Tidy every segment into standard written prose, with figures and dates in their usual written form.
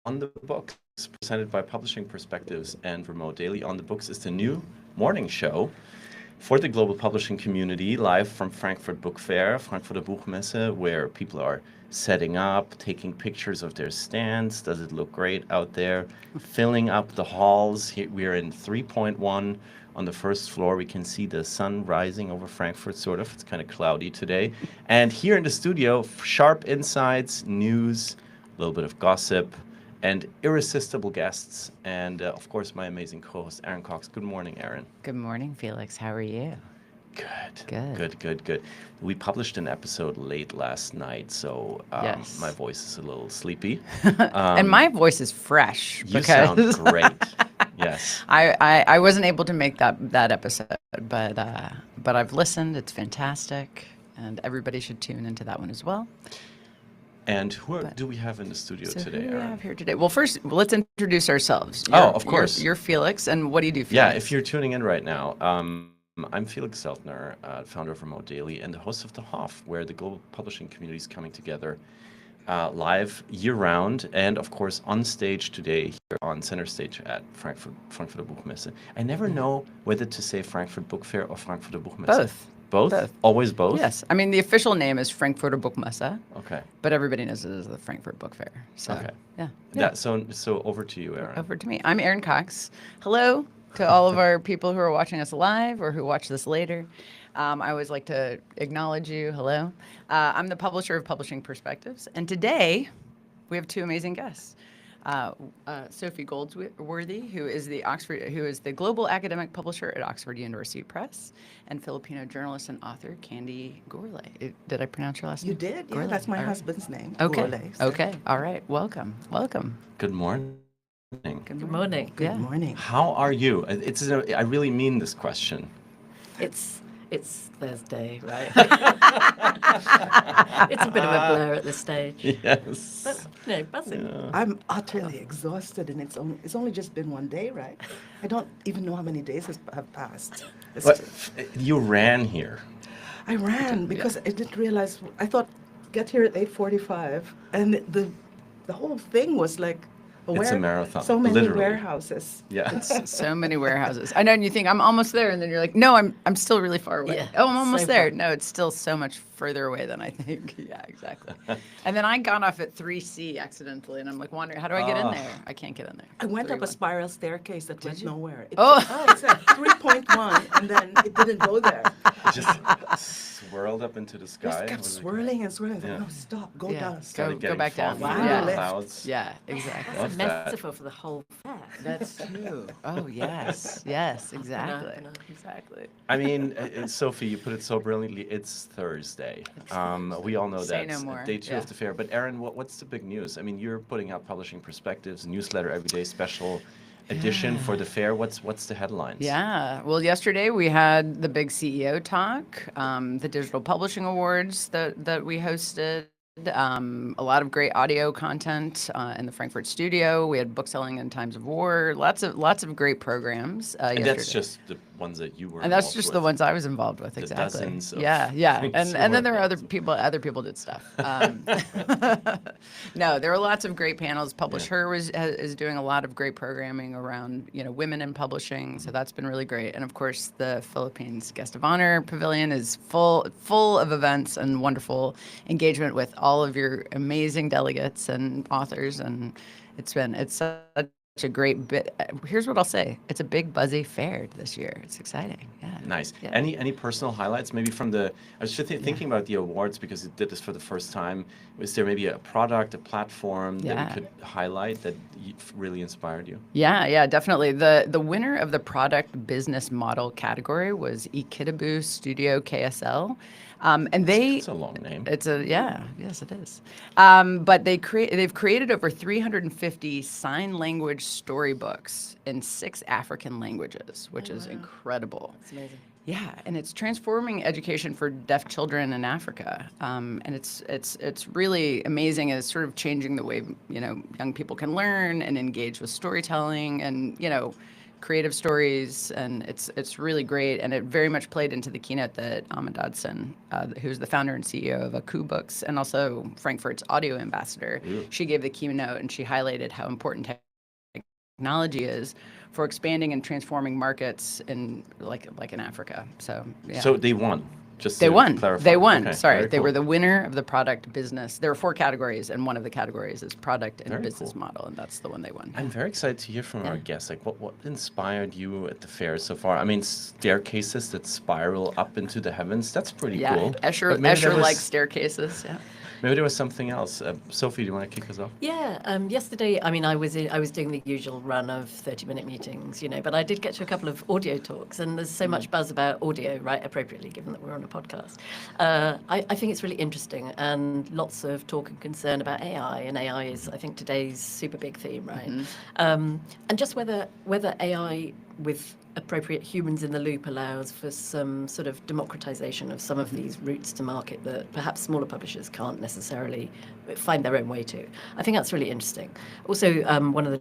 On the Books, presented by Publishing Perspectives and Remote Daily. On the Books is the new morning show for the global publishing community, live from Frankfurt Book Fair, Frankfurter Buchmesse, where people are setting up, taking pictures of their stands. Does it look great out there? Filling up the halls. Here, we're in 3.1 on the first floor. We can see the sun rising over Frankfurt, sort of. It's kind of cloudy today. And here in the studio, sharp insights, news, a little bit of gossip, and irresistible guests, and of course my amazing co-host Erin Cox. Good morning, Erin. Good morning, Felix. How are you? Good. We published an episode late last night, so Yes. my voice is a little sleepy. And my voice is fresh You because sound great. Yes. I wasn't able to make that episode, but I've listened. It's fantastic, and everybody should tune into that one as well. And do we have in the studio So today, who do we Erin? have here today? Well, first, let's introduce ourselves. Of course. You're Felix, and what do you do, Felix? Yeah, if you're tuning in right now, I'm Felix Zeltner, founder of Remote Daily and the host of The Hoff, where the global publishing community is coming together live year-round, and of course on stage today here on center stage at Frankfurter Buchmesse. I never know whether to say Frankfurt Book Fair or Frankfurter Buchmesse. Both. Both? Always both? Yes. I mean, the official name is Frankfurter Buchmesse. Okay. But everybody knows it as the Frankfurt Book Fair. So, Okay. Yeah. So over to you, Erin. Over to me. I'm Erin Cox. Hello to all of our people who are watching us live or who watch this later. I always like to acknowledge you. Hello. I'm the publisher of Publishing Perspectives, and today we have two amazing guests. Sophie Goldsworthy, who is the global academic publisher at Oxford University Press, and Filipino journalist and author Candy Gourlay. Did I pronounce your last name? You did? Yeah, Gourlay. that's my All right. husband's name. Okay. Gourlay, so- Okay. All right. Welcome. Good morning. Good morning. Good Yeah. morning. How are you? I really mean this question. It's Thursday, right? It's a bit of a blur at this stage. Yes. But, buzzing. I'm utterly exhausted, and it's only just been one day, right? I don't even know how many days have passed. It's But just- you ran here. I ran because I didn't realize. I thought get here at 8:45, and the whole thing was like It's a marathon, So many literally. warehouses. Yeah. So many warehouses. I know, and you think I'm almost there, and then you're like, no, I'm still really far away. Yeah, Oh, I'm almost so there. far. No, it's still so much further away than I think. Yeah, exactly. And then I got off at 3C accidentally, and I'm like wondering, how do I get in there? I can't get in there. I went up a 3-1. spiral staircase that went nowhere. Oh. It said 3.1, and then it didn't go there. Just swirled up into the sky. Just kept Was it- swirling and swirling. Yeah. No, stop. Go Yeah. down. Go, Stop. Started go getting back down. foggy Wow. in the Yeah. clouds. Yeah, exactly. Love That's a that. metaphor for the whole fair. That's true. Oh, yes. Yes, exactly. I know. Exactly. I mean, Sophie, you put it so brilliantly. It's Thursday. We all know Say that's no more. day two Yeah. of the fair. But Erin, what's the big news? I mean, you're putting out Publishing Perspectives, newsletter every day, special edition for the fair. What's the headlines? Yeah. Well, yesterday we had the big CEO talk, the Digital Publishing Awards that we hosted. A lot of great audio content in the Frankfurt studio. We had book selling in times of war. Lots of great programs. And yesterday. that's just the ones that you were. And that's involved just with. the ones I was involved with, The exactly. dozens of Yeah. things you And were then there are other involved people did stuff. No, there were lots of great panels. Publish Her is doing a lot of great programming around, women in publishing. So that's been really great. And of course, the Philippines Guest of Honor Pavilion is full of events and wonderful engagement with all of your amazing delegates and authors. And it's such a great bit. Here's what I'll say. It's a big buzzy fair this year. It's exciting. Yeah. Nice. Yeah. Any personal highlights? Maybe from the. I was just thinking about the awards because you did this for the first time. Was there maybe a product, a platform that Yeah. we could highlight that really inspired you? Yeah, definitely. The winner of the product business model category was Ikitabu Studio KSL. And It's a long name. Yes, it is. But they've created over 350 sign language storybooks in 6 African languages, which is incredible. It's amazing. Yeah, and it's transforming education for deaf children in Africa, and it's really amazing. And it's sort of changing the way young people can learn and engage with storytelling, and creative stories, and it's really great. And it very much played into the keynote that Ahmed Dodson, who's the founder and CEO of Aku Books, and also Frankfurt's audio ambassador, she gave the keynote, and she highlighted how important technology is for expanding and transforming markets in like in Africa. So yeah. So they won. Just They to won. clarify. They won. Okay, Sorry, very they cool. were the winner of the product business. There were 4 categories, and one of the categories is product and Very business cool. model, and that's the one they won. I'm very excited to hear from our guests. Like, what inspired you at the fair so far? I mean, staircases that spiral up into the heavens. That's pretty Yeah, cool. Escher But maybe there was- likes staircases. Yeah. Maybe there was something else. Sophie, do you want to kick us off? Yeah, yesterday, I mean, I was doing the usual run of 30-minute meetings, but I did get to a couple of audio talks, and there's so much buzz about audio, right, appropriately, given that we're on a podcast. I think it's really interesting, and lots of talk and concern about AI, and AI is, I think, today's super big theme, right? And just whether AI with appropriate humans in the loop allows for some sort of democratization of some of these routes to market that perhaps smaller publishers can't necessarily find their own way to. I think that's really interesting. Also, one of the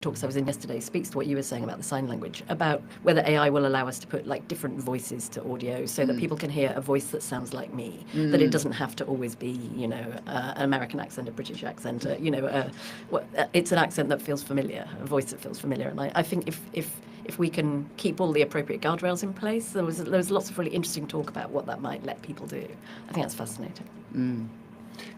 talks I was in yesterday speaks to what you were saying about the sign language, about whether AI will allow us to put like different voices to audio so that people can hear a voice that sounds like me, that it doesn't have to always be, an American accent, a British accent, it's an accent that feels familiar, a voice that feels familiar. And I think if we can keep all the appropriate guardrails in place, there was lots of really interesting talk about what that might let people do. I think that's fascinating.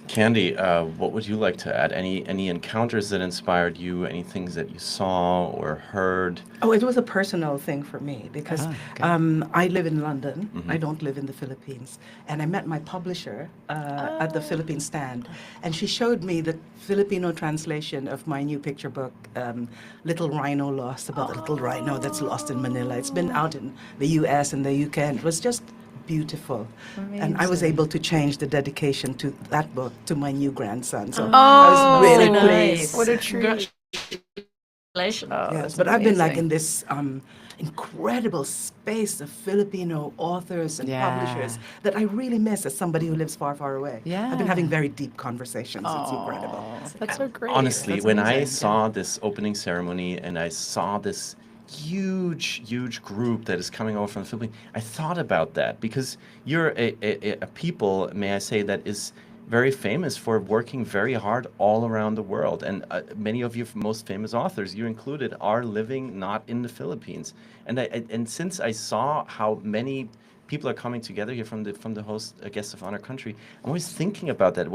Candy, what would you like to add? Any encounters that inspired you? Any things that you saw or heard? Oh, it was a personal thing for me because I live in London. I don't live in the Philippines. And I met my publisher at the Philippine stand. And she showed me the Filipino translation of my new picture book, Little Rhino Lost, about the little rhino that's lost in Manila. It's been out in the US and the UK, and it was just beautiful. And I was able to change the dedication to that book to my new grandson. So I was really so pleased. nice. What a treat. Congratulations. Yes, but I've been like in this incredible space of Filipino authors and publishers that I really miss as somebody who lives far, far away. I've been having very deep conversations. It's incredible. That's so great. Honestly, That's when I amazing. saw this opening ceremony and I saw this huge group that is coming over from the Philippines, I thought about that because you're a people, may I say, that is very famous for working very hard all around the world. And many of your most famous authors, you included, are living not in the Philippines. And since I saw how many people are coming together here from the host guests of honor country, I'm always thinking about that.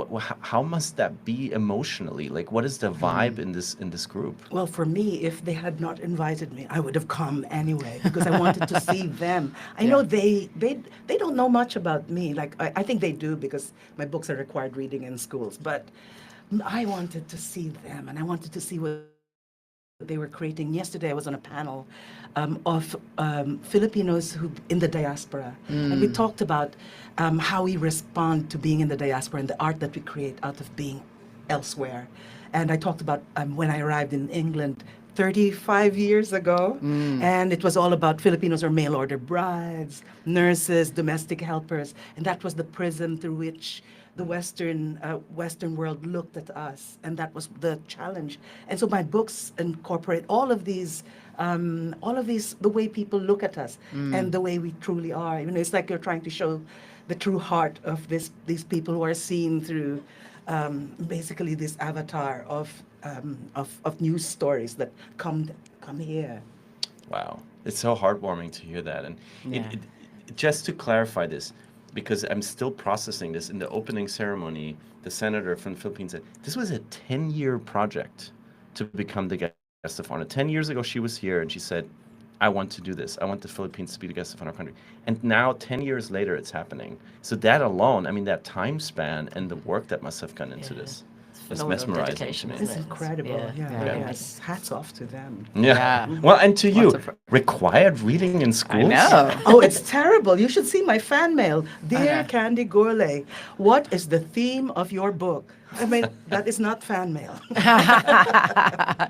How must that be emotionally? Like, what is the vibe in this group? Well, for me, if they had not invited me, I would have come anyway because I wanted to see them. I know they don't know much about me. Like I think they do because my books are required reading in schools. But I wanted to see them, and I wanted to see what they were creating. Yesterday, I was on a panel of Filipinos who in the diaspora, and we talked about how we respond to being in the diaspora and the art that we create out of being elsewhere. And I talked about when I arrived in England 35 years ago, and it was all about Filipinos are mail order brides, nurses, domestic helpers, and that was the prism through which the Western world looked at us, and that was the challenge. And so my books incorporate all of these, the way people look at us and the way we truly are. It's like you're trying to show the true heart of these people who are seen through basically this avatar of news stories that come here. Wow, it's so heartwarming to hear that. And just to clarify this, because I'm still processing this, in the opening ceremony, the senator from the Philippines said this was a 10-year project to become the guest of honor. 10 years ago, she was here and she said, I want to do this. I want the Philippines to be the guest of honor country. And now, 10 years later, it's happening. So that alone, I mean, that time span and the work that must have gone into this is Phenomenal mesmerizing to dedication, me. isn't It's it? incredible. Yeah. Yes. Hats off to them. Yeah. Yeah. Well, and to you, Lots of- required reading in I schools? know. Oh, it's terrible. You should see my fan mail. Dear know. Candy Gourlay, what is the theme of your book? I mean, that is not fan mail. I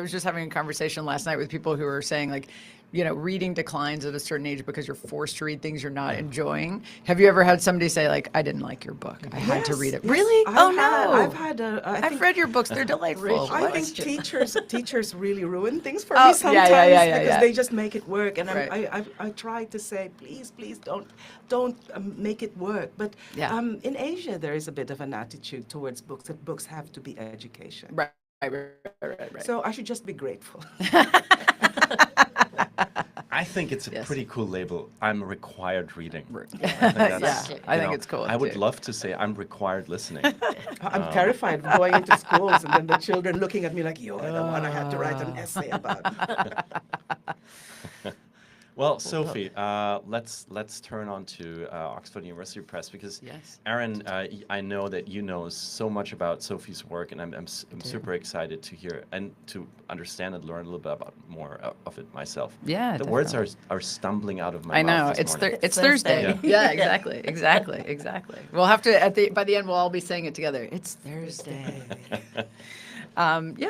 was just having a conversation last night with people who were saying, like, reading declines at a certain age because you're forced to read things you're not enjoying. Have you ever had somebody say, like, I didn't like your book, I had to read it? Yes, Really? I've had I've read your books. They're delightful. I What? think teachers really ruin things for Oh, me sometimes yeah, because yeah. they just make it work, and Right. I try to say, please don't make it work. But Yeah. in Asia there is a bit of an attitude towards books that books have to be education. Right. So I should just be grateful. I think it's a Yes. pretty cool label. I'm required reading. Yeah, I think you know, it's cool, I would too. love to say I'm required listening. I'm terrified of going into schools and then the children looking at me like, you're the one I had to write an essay about. Well, Sophie, let's turn on to Oxford University Press, because Yes. Erin, I know that you know so much about Sophie's work, and I'm super excited to hear and to understand and learn a little bit about more of it myself. Yeah, the words definitely. are stumbling out of my I know mouth this morning. it's Thursday. Yeah. Yeah, exactly. We'll have to by the end we'll all be saying it together. It's Thursday.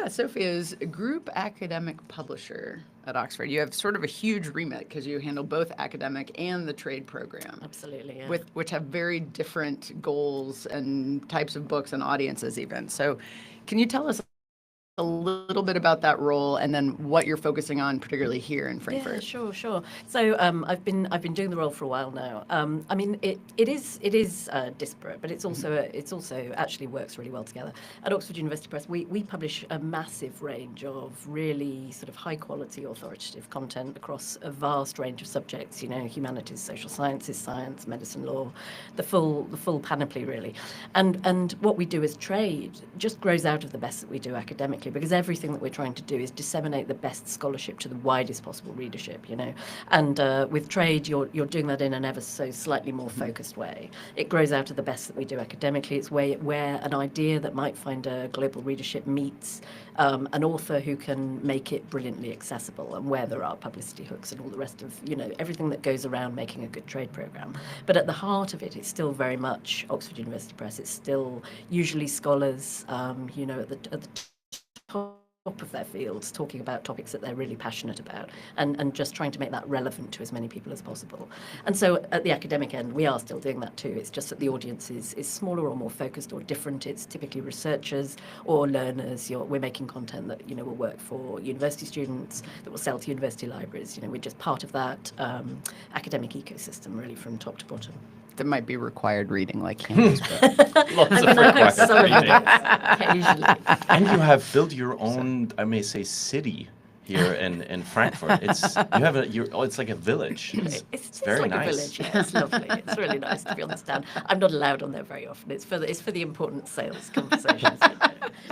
Sophie is a group academic publisher at Oxford. You have sort of a huge remit because you handle both academic and the trade program. Absolutely, yeah. Which have very different goals and types of books and audiences even. So can you tell us a little bit about that role and then what you're focusing on, particularly here in Frankfurt? Yeah, sure. So I've been doing the role for a while now. I mean, it is disparate, but it's also actually works really well together. At Oxford University Press, we publish a massive range of really sort of high quality authoritative content across a vast range of subjects. Humanities, social sciences, science, medicine, law, the full panoply really. And what we do as trade just grows out of the best that we do academically, because everything that we're trying to do is disseminate the best scholarship to the widest possible readership, And with trade, you're doing that in an ever so slightly more focused way. It grows out of the best that we do academically. It's where an idea that might find a global readership meets an author who can make it brilliantly accessible, and where there are publicity hooks and all the rest of, everything that goes around making a good trade program. But at the heart of it, it's still very much Oxford University Press. It's still usually scholars, at the top of their fields, talking about topics that they're really passionate about, and just trying to make that relevant to as many people as possible. And so at the academic end, we are still doing that too. It's just that the audience is smaller or more focused or different. It's typically researchers or learners. We're making content that will work for university students, that will sell to university libraries. We're just part of that academic ecosystem, really, from top to bottom. That might be required reading, like Candy's book. Lots of I required have some of reading. those occasionally. And you have built your own, I may say, city here in Frankfurt. It's like a village. It's very like nice. a village. Yeah, it's lovely. It's really nice to be on this town. I'm not allowed on there very often. It's for the important sales conversations.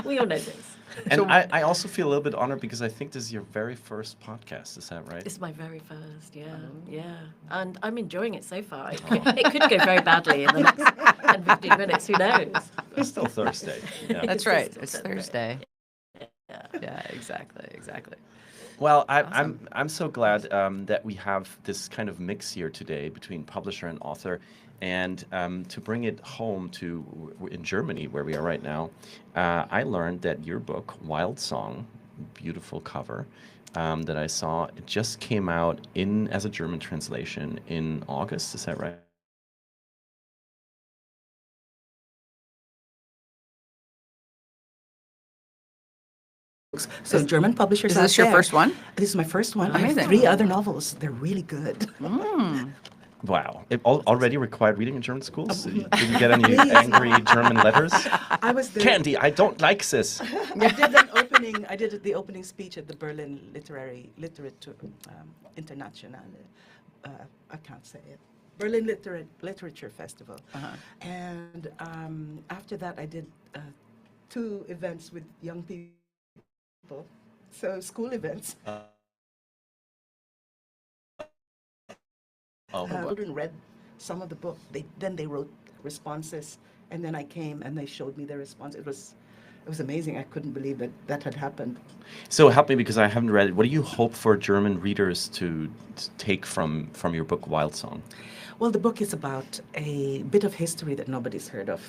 We all know this. And I also feel a little bit honored because I think this is your very first podcast. Is that right? It's my very first, yeah. And I'm enjoying it so far. It could go very badly in the next 10, 15 minutes. Who knows? It's still Thursday. Yeah. That's right. It's Thursday. Thursday. Yeah. Yeah, exactly. Well, Awesome. I'm so glad that we have this kind of mix here today between publisher and author, and to bring it home in Germany, where we are right now. I learned that your book, Wild Song, beautiful cover, that I saw, it just came out as a German translation in August. Is that right? So German publishers. Is this your first one? This is my first one. I Amazing. have 3 other novels. They're really good. Wow. It already required reading in German schools? Did you get any angry German letters? I was there. Candy, I don't like this. I did the opening speech at the Berlin Literature Internationale. I can't say it. Berlin Literature Festival. And after that, I did 2 events with young people. So school events. Children read some of the book. Then they wrote responses, and then I came and they showed me their response. It was was amazing. I couldn't believe that that had happened. So help me, because I haven't read it. What do you hope for German readers to take from your book, Wild Song? Well, the book is about a bit of history that nobody's heard of,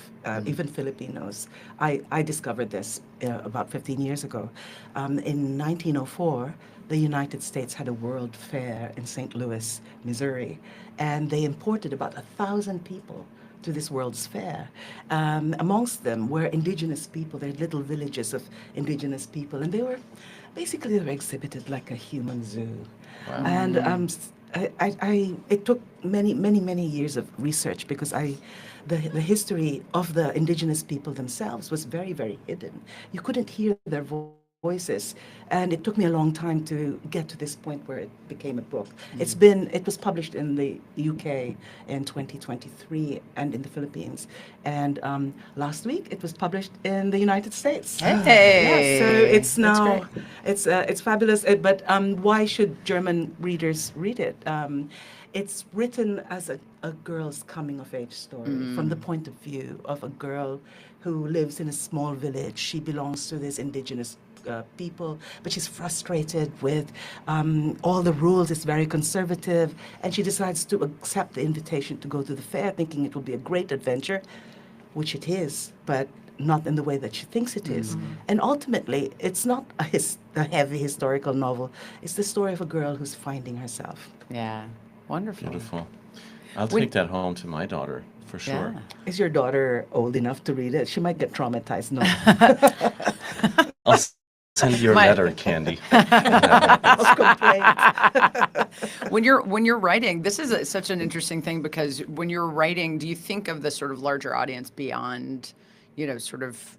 even Filipinos. I discovered this about 15 years ago. In 1904, the United States had a world fair in St. Louis, Missouri, and they imported about 1,000 people to this World's Fair. Amongst them were indigenous people. There are little villages of indigenous people, and they were exhibited like a human zoo. Wow. And it took many years of research because the history of the indigenous people themselves was very hidden. You couldn't hear their voices, and it took me a long time to get to this point where it became a book. It was published in the UK in 2023 and in the Philippines, and last week it was published in the United States. Hey, yeah, so it's that's now great. it's fabulous. But why should German readers read it? It's written as a girl's coming of age story from the point of view of a girl who lives in a small village. She belongs to this indigenous people, but she's frustrated with all the rules. It's very conservative, and she decides to accept the invitation to go to the fair, thinking it will be a great adventure, which it is, but not in the way that she thinks it is. And ultimately, it's not a heavy historical novel. It's the story of a girl who's finding herself. Yeah, wonderful. Beautiful. I'll take that home to my daughter, for sure. Yeah. Is your daughter old enough to read it? She might get traumatized. No. I'll send you a letter, Candy. Of complaints. When you're writing, this is such an interesting thing, because when you're writing, do you think of the sort of larger audience beyond, sort of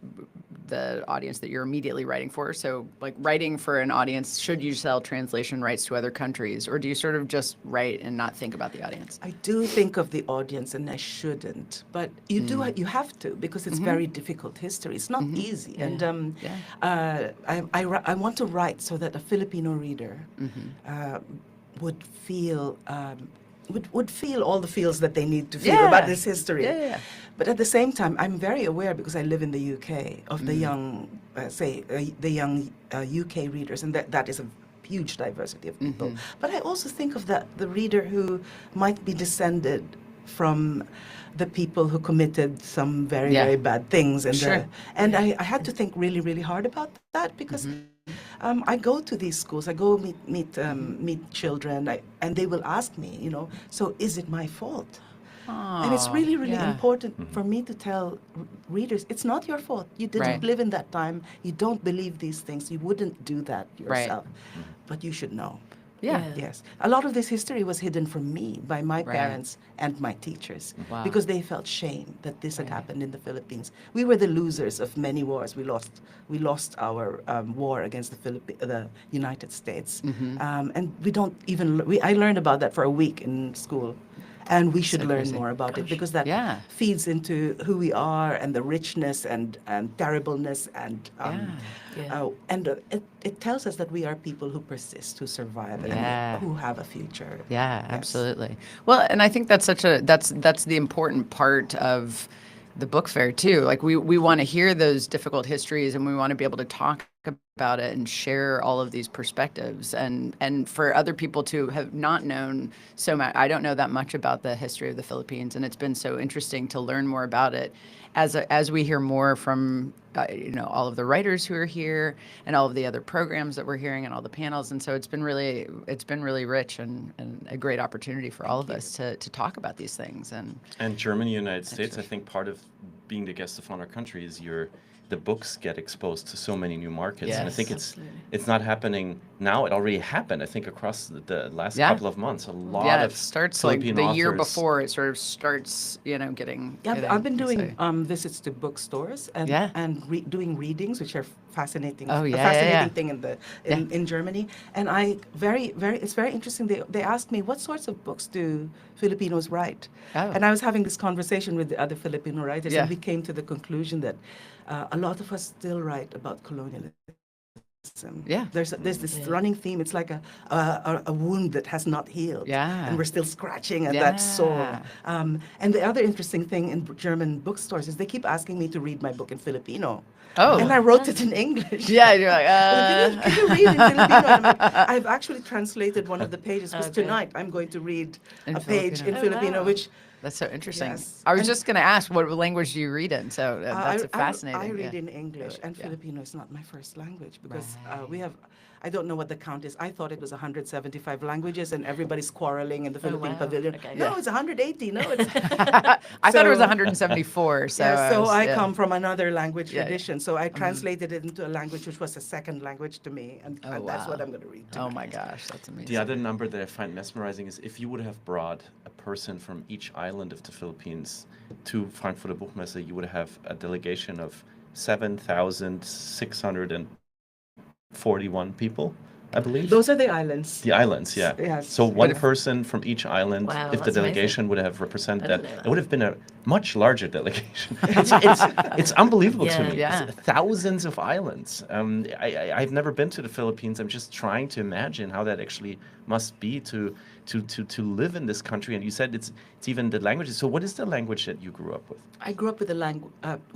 the audience that you're immediately writing for? So like writing for an audience, should you sell translation rights to other countries, or do you sort of just write and not think about the audience? I do think of the audience, and I shouldn't, but you have to, because it's very difficult history. It's not easy, and I want to write so that a Filipino reader would feel would feel all the feels that they need to feel about this history. Yeah. But at the same time, I'm very aware, because I live in the UK, of the young, UK readers, and that is a huge diversity of people. But I also think of the reader who might be descended from the people who committed some very bad things, and I had to think really hard about that, because I go to these schools, I go meet children, and they will ask me, so is it my fault? And it's really important for me to tell readers, it's not your fault. You didn't live in that time. You don't believe these things. You wouldn't do that yourself. But you should know. Yeah. Yes. A lot of this history was hidden from me by my parents and my teachers, because they felt shame that this had happened in the Philippines. We were the losers of many wars. We lost our war against the United States, and I learned about that for a week in school. And we should learn more about it, because that feeds into who we are, and the richness and terribleness, and it tells us that we are people who persist, who survive, and who have a future. Yeah, absolutely. Well, and I think that's that's the important part of the book fair too. Like we want to hear those difficult histories, and we want to be able to talk about it and share all of these perspectives, and for other people to have not known so much. I don't know that much about the history of the Philippines, and it's been so interesting to learn more about it as we hear more from all of the writers who are here, and all of the other programs that we're hearing, and all the panels. And so it's been really rich, and a great opportunity for all of us to talk about these things. And Germany, United States, I think part of being the guest of honor country is the books get exposed to so many new markets. And I think it's not happening now. It already happened, I think, across the last couple of months. A lot of it starts Filipino like the year authors. before. It sort of starts, getting. I've been doing visits to bookstores and doing readings, which are fascinating. A fascinating thing in Germany. And it's very interesting. They asked me, what sorts of books do Filipinos write? And I was having this conversation with the other Filipino writers, and we came to the conclusion that a lot of us still write about colonialism. There's this running theme. It's like a wound that has not healed, and we're still scratching at that sore. And the other interesting thing in German bookstores is they keep asking me to read my book in Filipino. Oh. And I wrote it in English. Yeah, you're like, Can you read in Filipino? And I'm like, I've actually translated one of the pages because Okay. tonight I'm going to read In a page Filipino. in Oh, Filipino, wow. which That's so interesting. Yes. I was And- just going to ask, what language do you read in? So that's fascinating. I read yeah. in English, and Yeah. Filipino is not my first language because we have. I don't know what the count is. I thought it was 175 languages, and everybody's quarreling in the Philippine wow. Pavilion. Okay. No, Yeah. it's 180. No, it's. I thought it was So- 174. So, Yeah, so I yeah. come from another language Yeah, yeah. tradition. So I translated it into a language which was a second language to me, and Oh, that's what wow. I'm going to read. Oh tonight. my gosh, that's amazing. The other number that I find mesmerizing is if you would have brought a person from each island of the Philippines to Frankfurter Buchmesse, you would have a delegation of 7,641 people, I believe. Those are the islands. The islands, yeah. Yes. So one Yes. person from each island, Wow, if the that's amazing. delegation would have represented I that, didn't know it would have been a much larger delegation. It's unbelievable to Yeah. me. Yeah. It's thousands of islands. I've never been to the Philippines. I'm just trying to imagine how that actually must be to live in this country. And you said it's even the languages. So what is the language that you grew up with? I grew up with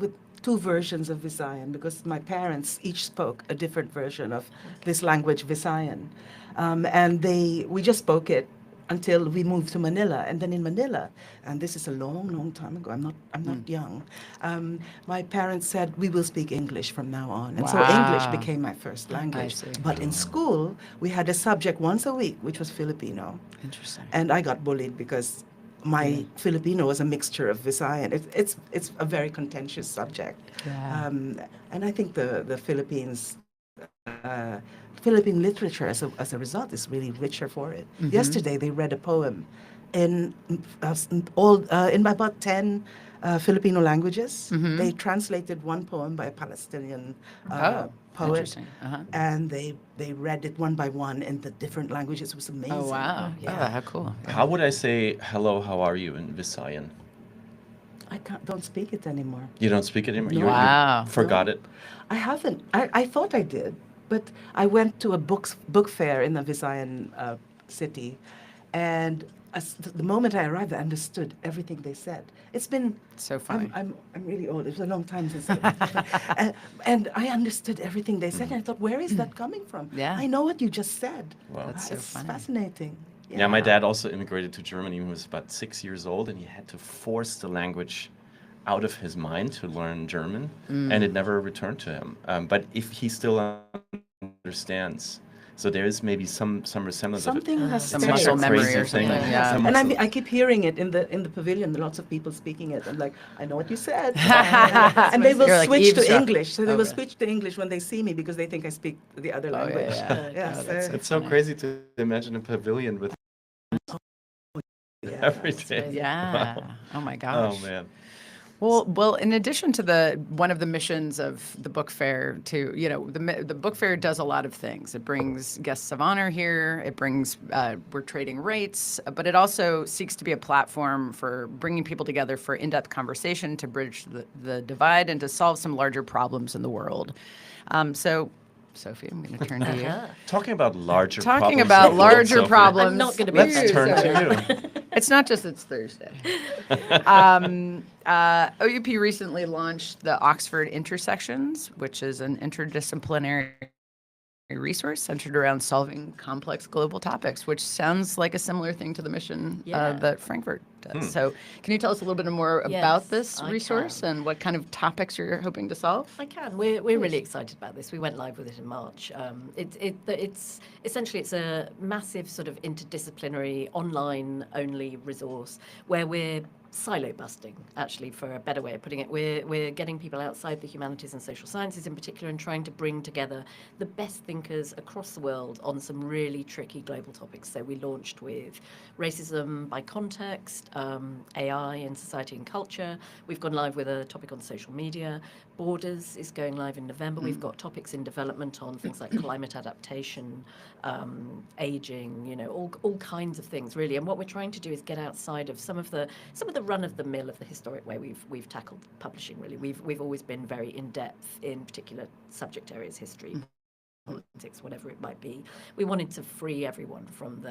with two versions of Visayan because my parents each spoke a different version of this language, Visayan, and we just spoke it until we moved to Manila. And then in Manila, and this is a long, long time ago. I'm not young. My parents said we will speak English from now on, and so English Wow. became my first language. see. But in school, we had a subject once a week, which was Filipino. Interesting. And I got bullied because my Filipino was a mixture of Visayan. It's a very contentious subject. Yeah. And I think the Philippines, Philippine literature as a result is really richer for it. Yesterday they read a poem in about 10 Filipino languages. They translated one poem by a Palestinian poet. Interesting. And they read it one by one in the different languages. It was amazing. Oh, wow. Yeah. Oh, how cool. Yeah. How would I say hello, how are you in Visayan? I don't speak it anymore. You don't speak it anymore? No. You Wow. forgot it? I haven't. I thought I did, but I went to a book fair in the Visayan city, and the moment I arrived, I understood everything they said. It's been So funny. I'm really old. It was a long time since. And I understood everything they said, and I thought, where is that coming from? Yeah. I know what you just said. Wow. That's so It's funny. fascinating. Yeah, my dad also immigrated to Germany when he was about 6 years old, and he had to force the language out of his mind to learn German, and it never returned to him. But if he still understands, so there is maybe some resemblance Something of it. has Some stayed. muscle It's a memory crazy or something. thing. Yeah. Some And muscle- I keep hearing it in the pavilion. Lots of people speaking it. I'm like, I know what you said. That's And they will You're like switch to eavesdropping. English. So they will Okay. switch to English when they see me because they think I speak the other Oh, language. yeah. Yes, Oh, that's It's so crazy to imagine a pavilion with yeah. every day. Yeah. Wow. Oh my gosh. Oh man. Well, in addition to one of the missions of the book fair, the book fair does a lot of things. It brings guests of honor here. It brings we're trading rates, but it also seeks to be a platform for bringing people together for in-depth conversation to bridge the divide and to solve some larger problems in the world. So, Sophie, I'm going to turn to you. Talking about larger problems. Talking about in the world, larger Sophie, problems. I'm not gonna be Let's Yes. turn Sophie. to you. It's not just it's Thursday. OUP recently launched the Oxford Intersections, which is an interdisciplinary resource centered around solving complex global topics, which sounds like a similar thing to the mission Yeah. that Frankfurt does. So can you tell us a little bit more Yes, about this I resource can. and what kind of topics you're hoping to solve? I can. We're really excited about this. We went live with it in March. It's essentially it's a massive sort of interdisciplinary online only resource where we're silo busting, actually, for a better way of putting it. We're getting people outside the humanities and social sciences in particular and trying to bring together the best thinkers across the world on some really tricky global topics. So we launched with racism by context, AI in society and culture. We've gone live with a topic on social media. Borders is going live in November. We've got topics in development on things like climate adaptation, aging, all kinds of things really. And what we're trying to do is get outside of some of the run of the mill of the historic way we've tackled publishing really. We've always been very in depth in particular subject areas, history, politics, whatever it might be. We wanted to free everyone from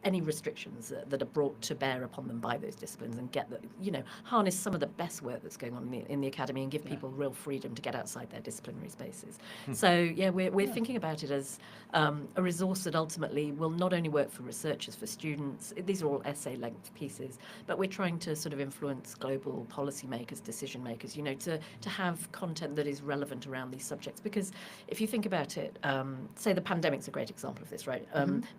any restrictions that are brought to bear upon them by those disciplines, and harness some of the best work that's going on in the academy, and give people real freedom to get outside their disciplinary spaces. So yeah, we're thinking about it as a resource that ultimately will not only work for researchers, for students. These are all essay length pieces, but we're trying to sort of influence global policymakers, decision makers, to have content that is relevant around these subjects. Because if you think about it, say the pandemic's a great example of this, right?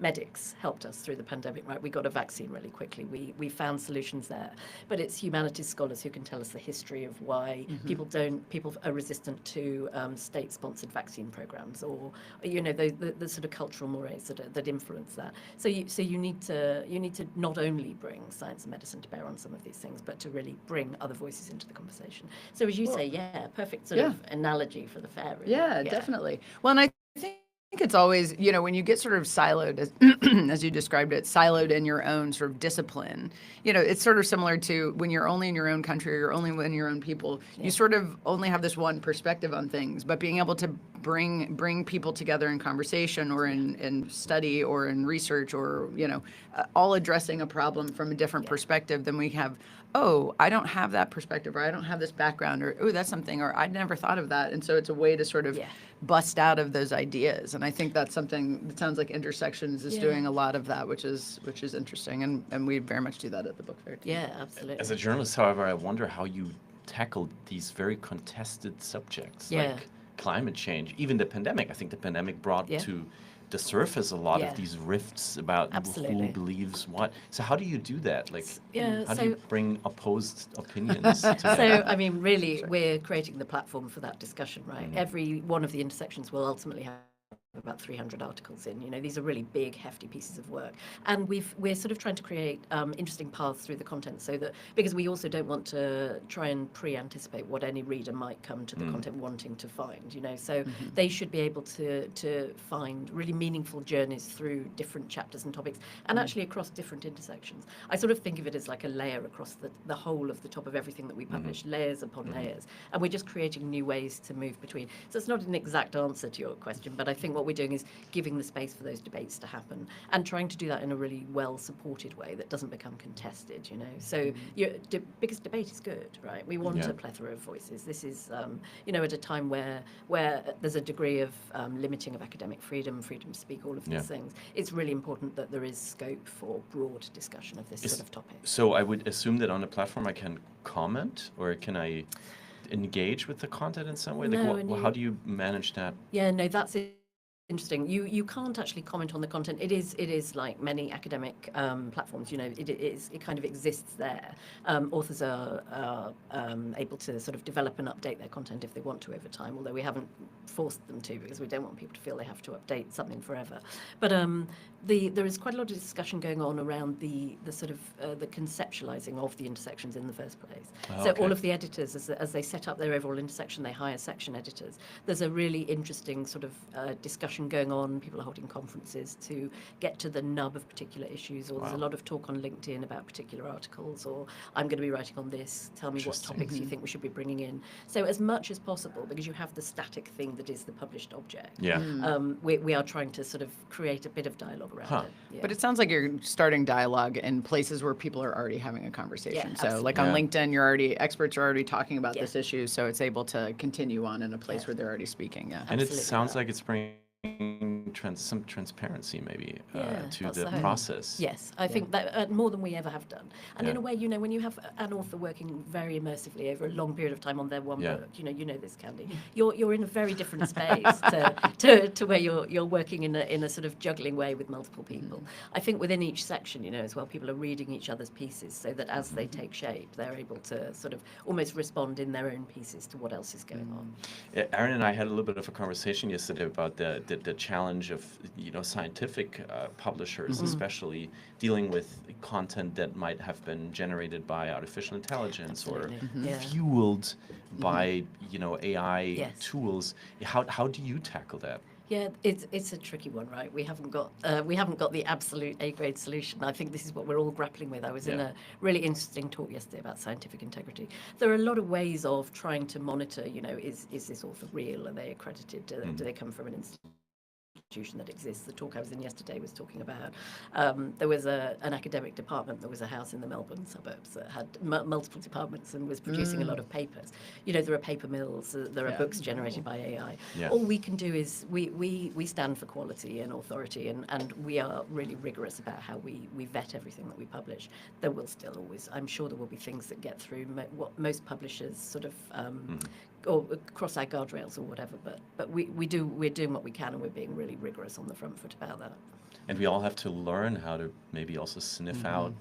Medics helped us through the pandemic, right? We got a vaccine really quickly. We found solutions there. But it's humanities scholars who can tell us the history of why people are resistant to state-sponsored vaccine programs, or the sort of cultural mores that influence that. So you need to not only bring science and medicine to bear on some of these things, but to really bring other voices into the conversation. So as you say, perfect sort of analogy for the fair. Really. Yeah, definitely. Well, and I think it's always, when you get sort of siloed, as you described it, siloed in your own sort of discipline, it's sort of similar to when you're only in your own country, or you're only in your own people, you sort of only have this one perspective on things. But being able to bring people together in conversation, or in study, or in research, or, all addressing a problem from a different perspective, then we have, oh, I don't have that perspective, or I don't have this background, or, oh, that's something, or I'd never thought of that. And so it's a way to sort of bust out of those ideas. And I think that's something that sounds like Intersections is doing a lot of that, which is interesting. And we very much do that at the book fair too. Yeah, absolutely. As a journalist, however, I wonder how you tackle these very contested subjects, like climate change, even the pandemic. I think the pandemic brought to the surface a lot of these rifts about who believes what. So how do you do that? Like, how do you bring opposed opinions together? So, I mean, really, we're creating the platform for that discussion, right? Every one of the intersections will ultimately have about 300 articles in. These are really big, hefty pieces of work, and we're sort of trying to create interesting paths through the content, so that, because we also don't want to try and pre-anticipate what any reader might come to the content wanting to find. So they should be able to find really meaningful journeys through different chapters and topics, and actually across different intersections. I sort of think of it as like a layer across the whole of the top of everything that we publish, layers upon layers, and we're just creating new ways to move between. So it's not an exact answer to your question, but I think what we're doing is giving the space for those debates to happen, and trying to do that in a really well-supported way that doesn't become contested, So biggest debate is good, right? We want a plethora of voices. This is, at a time where there's a degree of limiting of academic freedom to speak, all of these things. It's really important that there is scope for broad discussion of this sort of topic. So I would assume that on the platform I can comment, or can I engage with the content in some way? Like, how do you manage that? Yeah, no, that's interesting. You can't actually comment on the content. It is like many academic platforms. It kind of exists there. Authors are able to sort of develop and update their content if they want to over time. Although we haven't forced them to, because we don't want people to feel they have to update something forever. But there is quite a lot of discussion going on around the sort of the conceptualizing of the intersections in the first place. So all of the editors, as they set up their overall intersection, they hire section editors. There's a really interesting sort of discussion going on. People are holding conferences to get to the nub of particular issues, or there's a lot of talk on LinkedIn about particular articles, or I'm going to be writing on this, tell me what topics you think we should be bringing in. So as much as possible, because you have the static thing that is the published object, we are trying to sort of create a bit of dialogue around it. Yeah. But it sounds like you're starting dialogue in places where people are already having a conversation. So like on LinkedIn, experts are already talking about this issue, so it's able to continue on in a place where they're already speaking. And it sounds like it's bringing some transparency maybe to the process. Yes, I think that more than we ever have done. And in a way, when you have an author working very immersively over a long period of time on their one book, you know this, Candy, you're in a very different space to where you're working in a sort of juggling way with multiple people. I think within each section, as well, people are reading each other's pieces, so that as they take shape, they're able to sort of almost respond in their own pieces to what else is going on. Erin and I had a little bit of a conversation yesterday about the challenge of scientific publishers, especially dealing with content that might have been generated by artificial intelligence or fueled by AI tools. How do you tackle that? Yeah, it's a tricky one, right? We haven't got the absolute A-grade solution. I think this is what we're all grappling with. I was in a really interesting talk yesterday about scientific integrity. There are a lot of ways of trying to monitor. Is this author real? Are they accredited? Do they come from an institute? institution that exists. The talk I was in yesterday was talking about there was an academic department that was a house in the Melbourne suburbs that had multiple departments and was producing a lot of papers. You know, there are paper mills, there are books generated by AI. Yeah. All we can do is we stand for quality and authority, and we are really rigorous about how we vet everything that we publish. There will still always, I'm sure there will be things that get through what most publishers sort of or cross our guardrails or whatever, but we're doing what we can, and we're being really rigorous on the front foot about that. And we all have to learn how to maybe also sniff out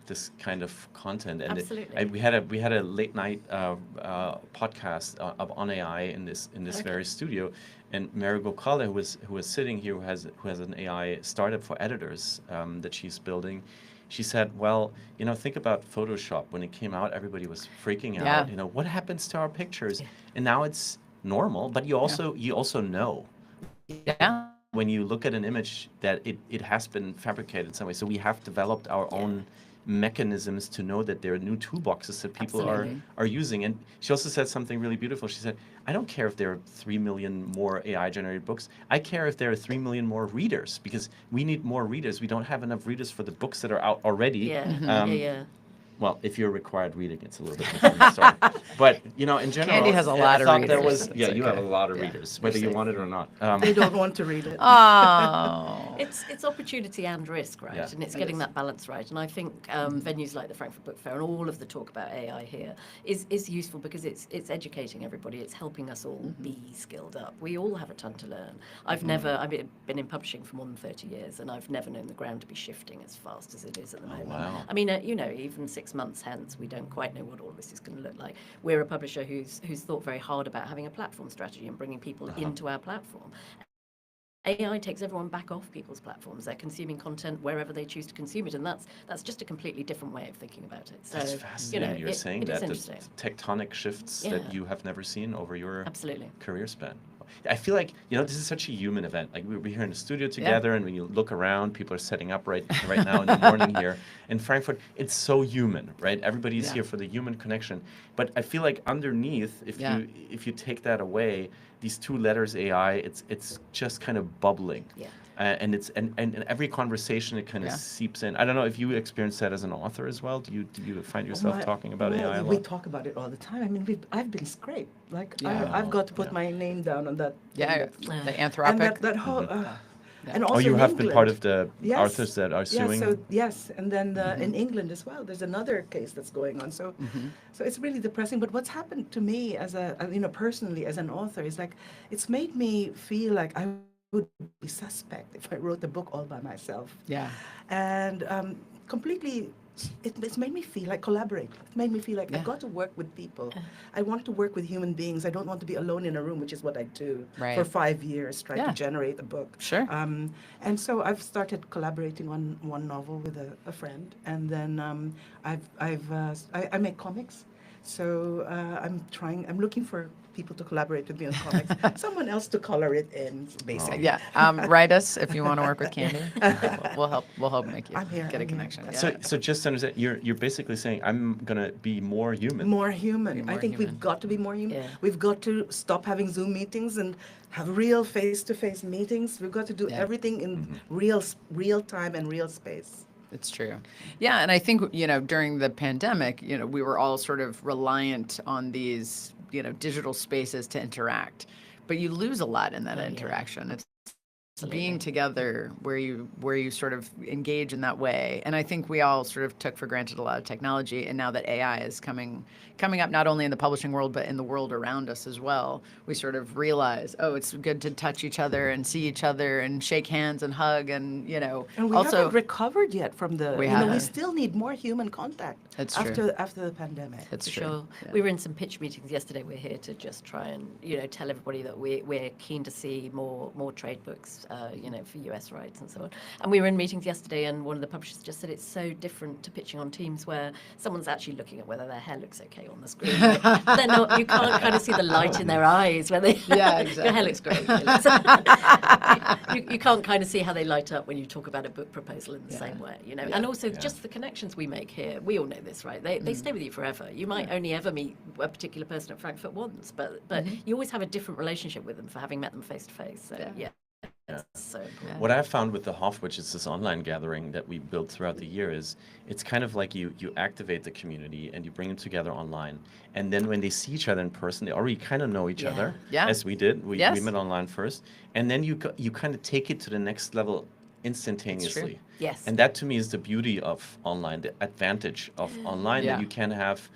this kind of content. And Absolutely. we had a late night podcast on AI in this very studio, and Mary Gokale, who was sitting here, who has an AI startup for editors that she's building. She said, well, you know, think about Photoshop. When it came out, everybody was freaking out. You know, what happens to our pictures? And now it's normal, but you also know. When you look at an image that it has been fabricated in some way. So we have developed our own mechanisms to know that there are new toolboxes that people are using. And she also said something really beautiful. She said, I don't care if there are 3 million more AI-generated books. I care if there are 3 million more readers, because we need more readers. We don't have enough readers for the books that are out already. Well, if you're required reading, it's a little bit different story. But, you know, in general, Candy has a lot of I thought readers. that was, you have a lot of readers, whether you want it or not. They don't want to read it. Oh. It's opportunity and risk, right? Yeah. And it's getting that balance right. And I think venues like the Frankfurt Book Fair and all of the talk about AI here is useful because it's educating everybody. It's helping us all be skilled up. We all have a ton to learn. I've been in publishing for more than 30 years, and I've never known the ground to be shifting as fast as it is at the moment. Wow. I mean, you know, even 6 months hence, we don't quite know what all this is going to look like. We're a publisher who's thought very hard about having a platform strategy and bringing people into our platform. AI takes everyone back off people's platforms. They're consuming content wherever they choose to consume it, and that's just a completely different way of thinking about it. So, That's fascinating. You know, You're saying that the interesting. tectonic shifts that you have never seen over your career span. I feel like, you know, this is such a human event. Like, we're here in the studio together, and when you look around, people are setting up right now in the morning here. In Frankfurt, it's so human, right? Everybody's here for the human connection. But I feel like underneath, if you take that away, these two letters AI, it's just kind of bubbling. And it's and every conversation it kind of seeps in. I don't know if you experience that as an author as well. Do you find yourself talking about AI a lot? We talk about it all the time. I mean, I've been scraped. Like I've got to put my name down on that. The Anthropic. And that whole. And also you have England. been part of the authors that are suing. And then in England as well, there's another case that's going on. So, so it's really depressing. But what's happened to me as personally as an author is like it's made me feel like I would be suspect if I wrote the book all by myself. And completely, it's made me feel like collaborate. It made me feel like I got to work with people. I want to work with human beings. I don't want to be alone in a room, which is what I do for 5 years, trying to generate a book. And so I've started collaborating on one novel with a friend, and then I make comics. So I'm looking for people to collaborate with me on comics, someone else to color it in, basically. Write us if you want to work with Candy. We'll help make you get a connection. So just to understand, you're basically saying I'm gonna be more human. More human. I think we've got to be more human. We've got to stop having Zoom meetings and have real face-to-face meetings. We've got to do everything in real time and real space. It's true. Yeah, and I think, you know, during the pandemic, you know, we were all sort of reliant on these, you know, digital spaces to interact. But you lose a lot in that interaction. It's being together where you sort of engage in that way. And I think we all sort of took for granted a lot of technology, and now that AI is coming up not only in the publishing world but in the world around us as well, we sort of realize, oh, it's good to touch each other and see each other and shake hands and hug, and you know. And we haven't recovered yet from the. We still need more human contact. That's true. After the pandemic. That's true. Sure. Yeah. We were in some pitch meetings yesterday. We're here to just try and tell everybody that we're keen to see more trade books. For US rights and so on. And we were in meetings yesterday, and one of the publishers just said it's so different to pitching on Teams where someone's actually looking at whether their hair looks okay on the screen. They're not. You can't kind of see the light in their eyes where they. Exactly. Your hair looks great. You can't kind of see how they light up when you talk about a book proposal in the same way, And also just the connections we make here. We all know this, right? They stay with you forever. You might only ever meet a particular person at Frankfurt once, but you always have a different relationship with them for having met them face to face. So so important. What I found with the Hof, which is this online gathering that we built throughout the year, is it's kind of like you activate the community and you bring them together online. And then when they see each other in person, they already kind of know each other, Yeah. as we did. We Yes. met online first. And then you kind of take it to the next level instantaneously. Yes. And that to me is the beauty of online, the advantage of online, Yeah. that you can have,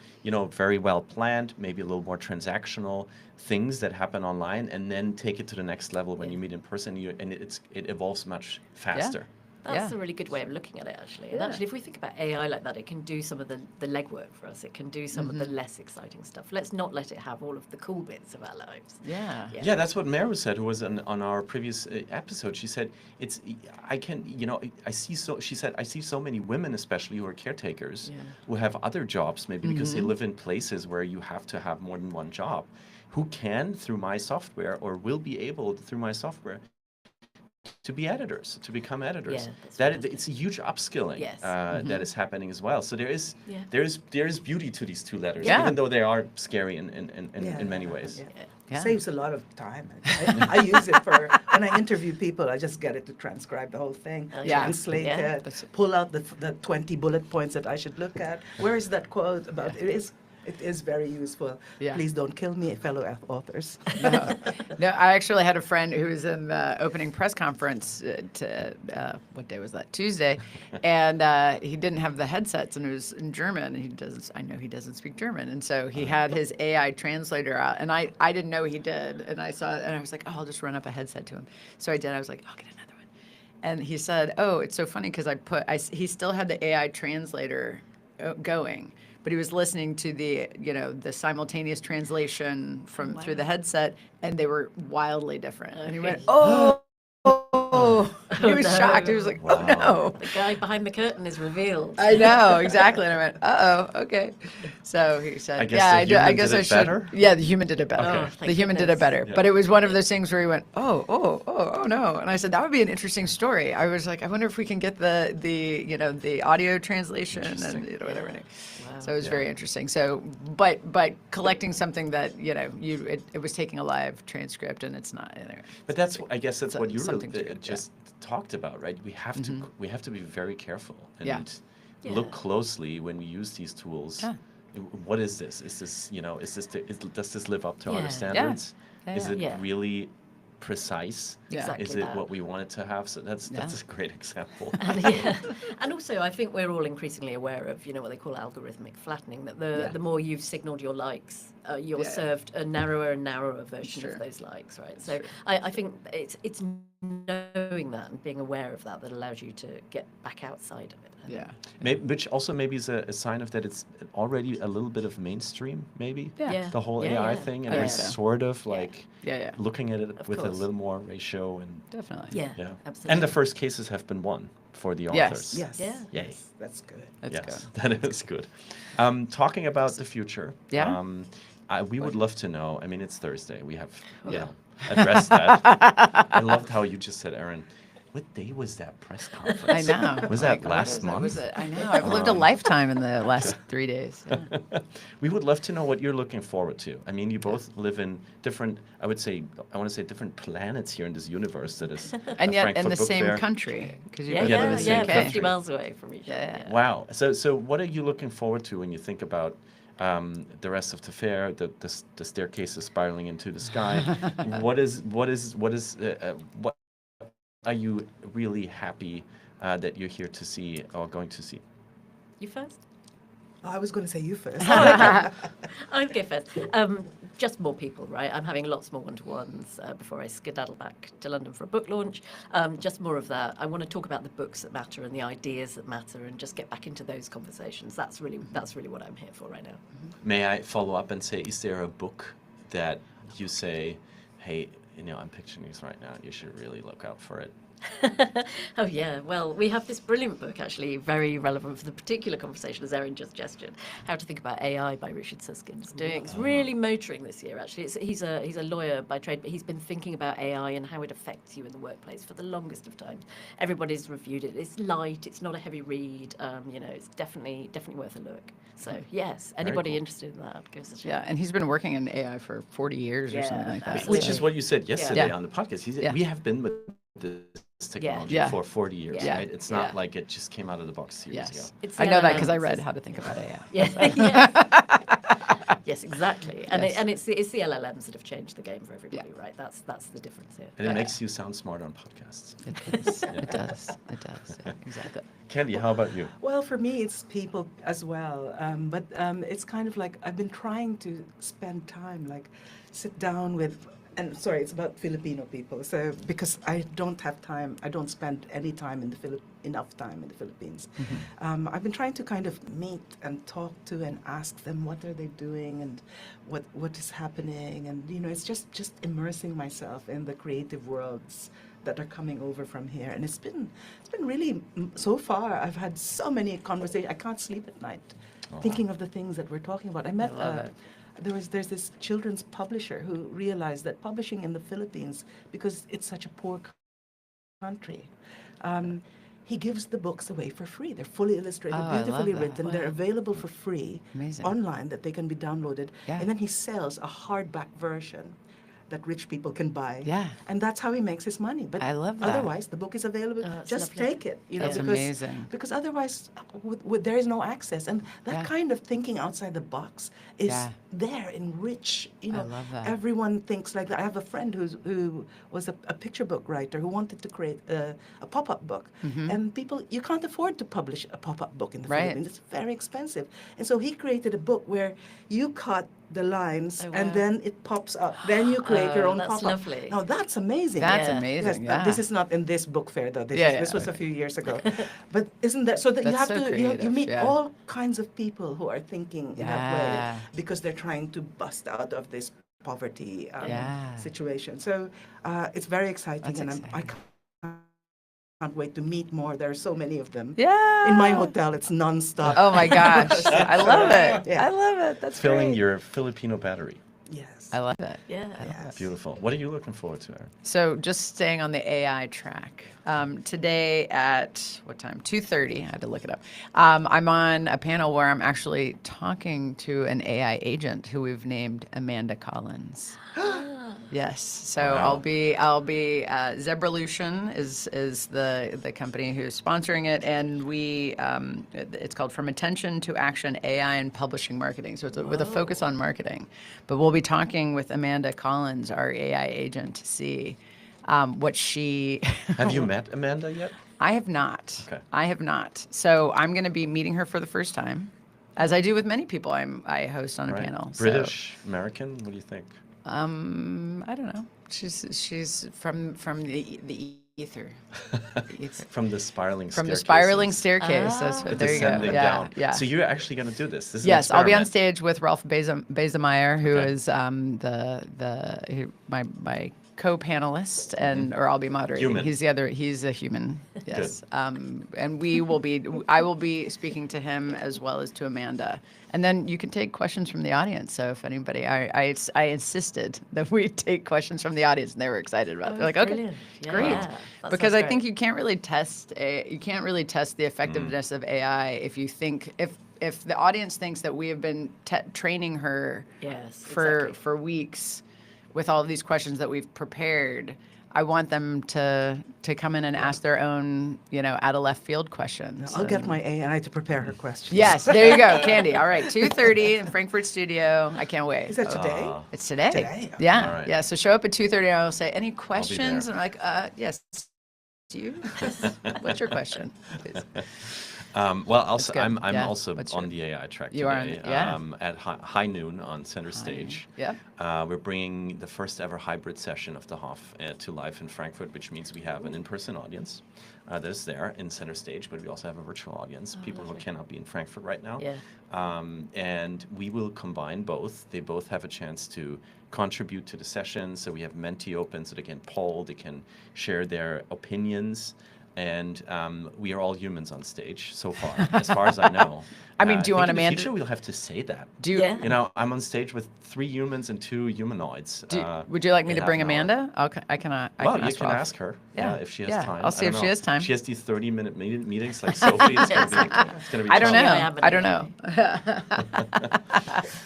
very well planned, maybe a little more transactional things that happen online, and then take it to the next level when you meet in person, and it evolves much faster. That's Yeah. a really good way of looking at it, actually. And Yeah. actually, if we think about AI like that, it can do some of the legwork for us. It can do some of the less exciting stuff. Let's not let it have all of the cool bits of our lives. Yeah. Yeah, that's what Meru said, who was on our previous episode. She said, she said, I see so many women, especially who are caretakers, who have other jobs, maybe because they live in places where you have to have more than one job, who can, through my software, or will be able, through my software, to be editors, to become editors. Yeah, It's a huge upskilling Yes. that is happening as well. So there is beauty to these two letters, Yeah. even though they are scary in many ways. Yeah. Saves a lot of time. I use it for when I interview people. I just get it to transcribe the whole thing, Yeah. translate Yeah. it, pull out the 20 bullet points that I should look at. Where is that quote about? It is very useful. Yeah. Please don't kill me, fellow authors. No, I actually had a friend who was in the opening press conference what day was that? Tuesday, and he didn't have the headsets, and it was in German. And I know he doesn't speak German, and so he had his AI translator out, and I didn't know he did, and I saw it, and I was like, oh, I'll just run up a headset to him. So I did. I was like, I'll get another one, and he said, oh, it's so funny because he still had the AI translator going. But he was listening to the simultaneous translation through the headset, and they were wildly different. And he went, oh, he was shocked. He was like, oh no. The guy behind the curtain is revealed. I know, exactly. And I went, okay. So he said, I guess the human guess did I it should. better? Yeah, the human did it better. Okay. thank The human did goodness. it better. Yeah. But it was one of those things where he went, oh no. And I said, that would be an interesting story. I was like, I wonder if we can get the audio translation and whatever. Wow. So it was very interesting. So, but collecting something that it was taking a live transcript, and it's not. But I guess that's So- what you something really to it, just talked about, right? We have to be very careful and Yeah. look closely when we use these tools. Yeah. What is this? Is this does this live up to our Yeah. standards? Yeah. Is it Yeah. really precise? Yeah. Exactly Is it that. what we want it to have? So that's Yeah. a great example. And also, I think we're all increasingly aware of, what they call algorithmic flattening, that the more you've signaled your likes, you're Yeah. served a narrower and narrower version Sure. of those likes, right? So I think it's knowing that and being aware of that allows you to get back outside of it. Yeah. Which also maybe is a sign of that it's already a little bit of mainstream, maybe? Yeah. The whole Yeah, AI yeah. thing, and I we're think so. sort of like Yeah. looking at it Of with a course. little more ratio and Definitely. Yeah, yeah. absolutely. And the first cases have been won for the Yes. authors. Yes. Yeah. Yay. That's good. That's Yes, good. that is good. Talking about the future, Yeah. we would love to know. I mean, it's Thursday. We have addressed that. I loved how you just said, Erin. What day was that press I conference? know. Was Like, that what last is it? month? Was it? I know. I've lived a lifetime in the last 3 days. Yeah. We would love to know what you're looking forward to. I mean, you both live in different, I want to say different planets here in this universe that is And a yet Frankfurt in the Book same Fair. country. Because Yeah, Yeah, they're the same 50 country. miles away from each other. Yeah. Wow. So what are you looking forward to when you think about the rest of the fair, the staircases spiraling into the sky? What are you really happy that you're here to see or going to see? You first? I was going to say you first. I'll go first. Just more people, right? I'm having lots more one-to-ones before I skedaddle back to London for a book launch. Just more of that. I want to talk about the books that matter and the ideas that matter, and just get back into those conversations. That's really what I'm here for right now. May I follow up and say, is there a book that you say, hey, I'm picturing this right now, you should really look out for it? Oh yeah, well, we have this brilliant book actually, very relevant for the particular conversation as Erin just gestured, How to Think About AI by Richard Susskind's doing. It's really motoring this year actually. He's a lawyer by trade, but he's been thinking about AI and how it affects you in the workplace for the longest of times. Everybody's reviewed it. It's light, it's not a heavy read, it's definitely worth a look. So yes, anybody cool. interested in that, give us a shout. Yeah, and he's been working in AI for 40 years or Yeah, something like that. absolutely. Which is what you said yesterday Yeah. on the podcast. Yeah. We have been with this technology Yeah. for 40 years, Yeah. right? It's Yeah. not like it just came out of the box years ago. Yes. It's I the know that because I LLMs. read How to Think About AI. Yes, exactly. And Yes. it's the LLMs that have changed the game for everybody, right? That's the difference here. And it makes you sound smart on podcasts. It does. It does. It does. Yeah, exactly. Candy, how about you? Well, for me, it's people as well. But it's kind of like I've been trying to spend time, like sit down with, and sorry, it's about Filipino people. So because I don't have time, I don't spend any time in the enough time in the Philippines. I've been trying to kind of meet and talk to and ask them what are they doing and what is happening, and it's just immersing myself in the creative worlds that are coming over from here. And it's been really, so far I've had so many conversations. I can't sleep at night thinking of the things that we're talking about. I met love it. there's this children's publisher who realized that publishing in the Philippines, because it's such a poor country, he gives the books away for free. They're fully illustrated, Oh, I love beautifully that. written. They're available for free Amazing. online, that they can be downloaded. Yeah. And then he sells a hardback version that rich people can buy. Yeah. And that's how he makes his money. But I love that. otherwise, the book is available. that's Just lovely. take it. That's because, amazing. Because otherwise, there is no access. And that Yeah. kind of thinking outside the box is Yeah. there in rich. I love that. Everyone thinks like that. I have a friend who was a picture book writer who wanted to create a pop-up book. And you can't afford to publish a pop-up book in the Right. Philippines. It's very expensive. And so he created a book where you cut the lines Oh, and wow. then it pops up. Then you create your Oh, own that's pop-up. lovely. Now that's amazing. That's Yeah. amazing. Yes, Yeah. this is not in this book fair though. This was a few years ago. But isn't that so that you That's have so to you creative, meet yeah. all kinds of people who are thinking in that Yeah. way because they're trying to bust out of this poverty Yeah. situation. So it's very exciting, That's and I can't wait to meet more. There are so many of them. Yeah. In my hotel, it's nonstop. Oh my gosh. I love it. Yeah. I love it. That's Filling great. your Filipino battery. Yes. I love it. Yeah. Yes. Beautiful. What are you looking forward to, Erin? So just staying on the AI track. Today at what time? 2:30. I had to look it up. I'm on a panel where I'm actually talking to an AI agent who we've named Amanda Collins. Yes. So Wow. I'll be Zebralution is the company who's sponsoring it, and it's called From Attention to Action: AI and Publishing Marketing. So it's with a focus on marketing, but we'll be talking with Amanda Collins, our AI agent, to see what she. Have you met Amanda yet? I have not. Okay. I have not. So I'm going to be meeting her for the first time, as I do with many people I host on a Right. panel. So, British, American? What do you think? I don't know. She's from the ether. The ether. From the spiraling From the staircases. spiraling staircase. That's The what, there you go. descending Yeah, down. yeah. So you're actually going to do this. This is an Yes, I'll be on experiment. stage with Ralph Bezemeyer, who Okay. is my co-panelist, or I'll be moderating. Human. He's a human. Yes. And I will be speaking to him as well as to Amanda. And then you can take questions from the audience. So if anybody, I insisted that we take questions from the audience, and they were excited about it. They're like, okay, Brilliant. Yeah, great. that Because sounds I think great. you can't really test the effectiveness of AI if you think if the audience thinks that we have been training her Yes, for exactly. weeks with all of these questions that we've prepared. I want them to come in and ask their own, out of left field questions. I'll get And- my AI to prepare her questions. Yes, there you go, Candy. All right, 2:30 in Frankfurt studio. I can't wait. Is that today? It's today. Today? Yeah, All right. yeah. So show up at 2:30 and I'll say, any questions? there. And I'm like, yes. Do you? What's your question? Please. Well, good. I'm Yeah. also What's on your- the AI track You are on today. it, yeah. At high noon on Center Stage. Yep. We're bringing the first ever hybrid session of the Hof to life in Frankfurt, which means we have an in-person audience that is there in Center Stage, but we also have a virtual audience, people who cannot be in Frankfurt right now. Yeah. And we will combine both. They both have a chance to contribute to the session. So we have Menti open so they can poll, they can share their opinions. And we are all humans on stage so far as I know. I mean, do you I want think in the Amanda- future we'll have to say that. Do you, Yeah. I'm on stage with 3 humans and 2 humanoids. would you like me in to half bring an hour. Amanda? I can Well, you ask can Ralph. ask her Yeah. if she has Yeah, time. I'll see I if don't she know. has time. She has these 30-minute meetings like Sophie. It's going to be I don't challenging. know. I don't know.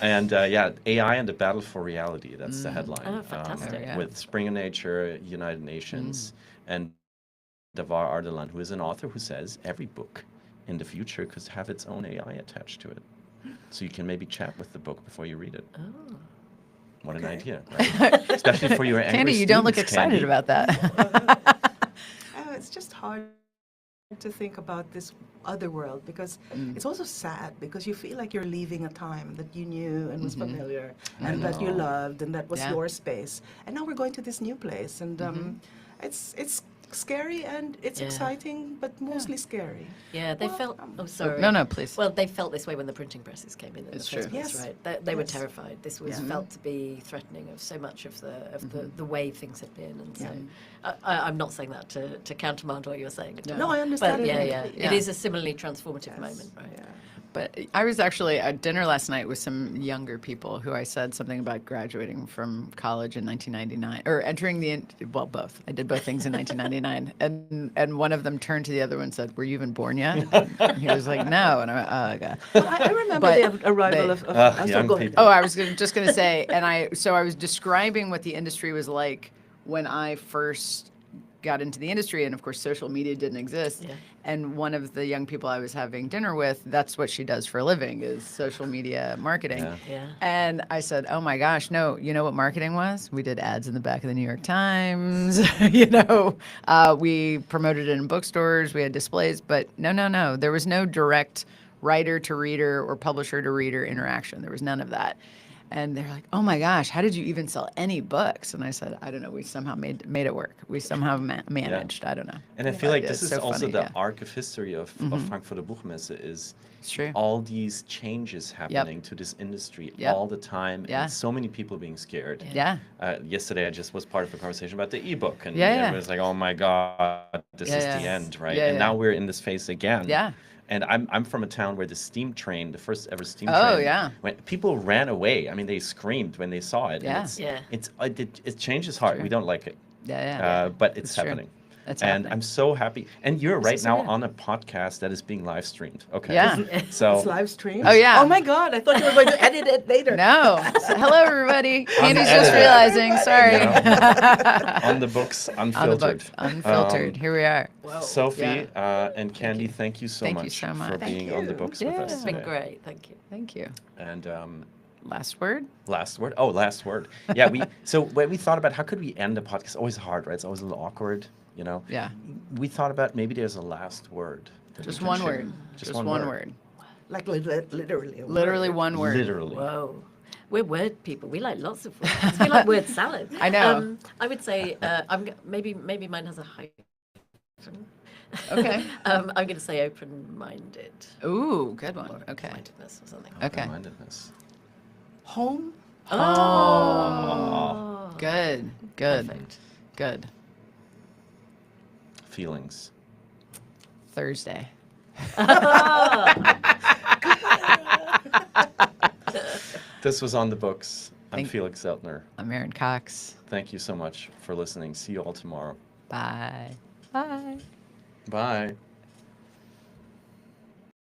And AI and the Battle for Reality. That's the headline. Oh, fantastic. Yeah. With Springer Nature, United Nations, and Davar Ardalan, who is an author who says every book in the future could have its own AI attached to it. So you can maybe chat with the book before you read it. Oh. What an idea, right? Especially for your angry Candy, you don't look students, excited Candy. about that. Oh, it's just hard to think about this other world because it's also sad because you feel like you're leaving a time that you knew and was familiar and that you know. loved and that was Yeah. your space. And now we're going to this new place and it's scary and it's Yeah. exciting but mostly scary. Yeah, they Well, felt. Oh, sorry. No, please. Well, they felt this way when the printing presses came in It's the first true. place, Yes. right? They were Yes. terrified. This was felt to be threatening of so much of the way things had been, and so I'm not saying that to countermand what you're saying. At all. No, I understand But it yeah, completely. it Yeah. is a similarly transformative moment, right? Yeah. But I was actually at dinner last night with some younger people who I said something about graduating from college in 1999 or entering well, both. I did both things in 1999, and one of them turned to the other one and said, "Were you even born yet?" And he was like, "No," and I went, "Oh, God." Well, I remember But the arrival they- of so young go ahead. people. Oh, I was just going to say, and I was describing what the industry was like when I first got into the industry, and of course, social media didn't exist. Yeah. And one of the young people I was having dinner with, that's what she does for a living, is social media marketing. Yeah. Yeah. And I said, "Oh my gosh, no! You know what marketing was? We did ads in the back of the New York Times. We promoted it in bookstores. We had displays, but no. There was no direct writer to reader or publisher to reader interaction. There was none of that." And they're like, "Oh my gosh, how did you even sell any books?" And I said, "I don't know. We somehow made it work. We somehow managed. I don't know." And I feel like Yeah, this it's is so also funny, the yeah. arc of history of Frankfurter Buchmesse is It's true. all these changes happening to this industry Yep. all the time, Yeah. and so many people being scared. Yeah. Yesterday, I just was part of a conversation about the ebook, and Yeah, yeah. it was like, "Oh my God, this Yeah, is yeah. the end, right?" Yeah, and yeah. now we're in this phase again. Yeah. And I'm from a town where the steam train, the first ever steam Oh, train, yeah. when people ran away. I mean, they screamed when they saw it. Yeah. And Yeah. it changes hard. true. We don't like it. Yeah. But it's true. happening. It's and happening. I'm so happy. And you're right is now so on a podcast that is being live streamed. Okay. Yeah. So It's live stream. Oh, yeah. Oh my God! I thought you were going to edit it later. No. So, hello, everybody. Candy's just editor. realizing. Sorry. on the books, On the unfiltered. books, unfiltered. Here we are. Sophie and Candy, thank you so Thank you much so much. for Thank being on the you. books with Yeah. us It's been today. great. Thank you. Thank you. And Last word? last word. Oh, last word. Yeah. So when we thought about how could we end a podcast, always hard, right? It's always a little awkward, you know. Yeah. We thought about maybe there's a last word. that we Just can one share. word. Just one word. Like literally. a Literally word. one word. Literally. Whoa. We're word people. We like lots of words. We like word salad. I know. I would say maybe mine has a hyphen. Okay. I'm going to say open-minded. Ooh, good one. Or Okay. open-mindedness or something. Okay. Open-mindedness. Home. Oh. Good. Good. Perfect. Good. Feelings. Thursday. This was On the Books. I'm Thank- Felix Zeltner. I'm Erin Cox. Thank you so much for listening. See you all tomorrow. Bye. Bye. Bye.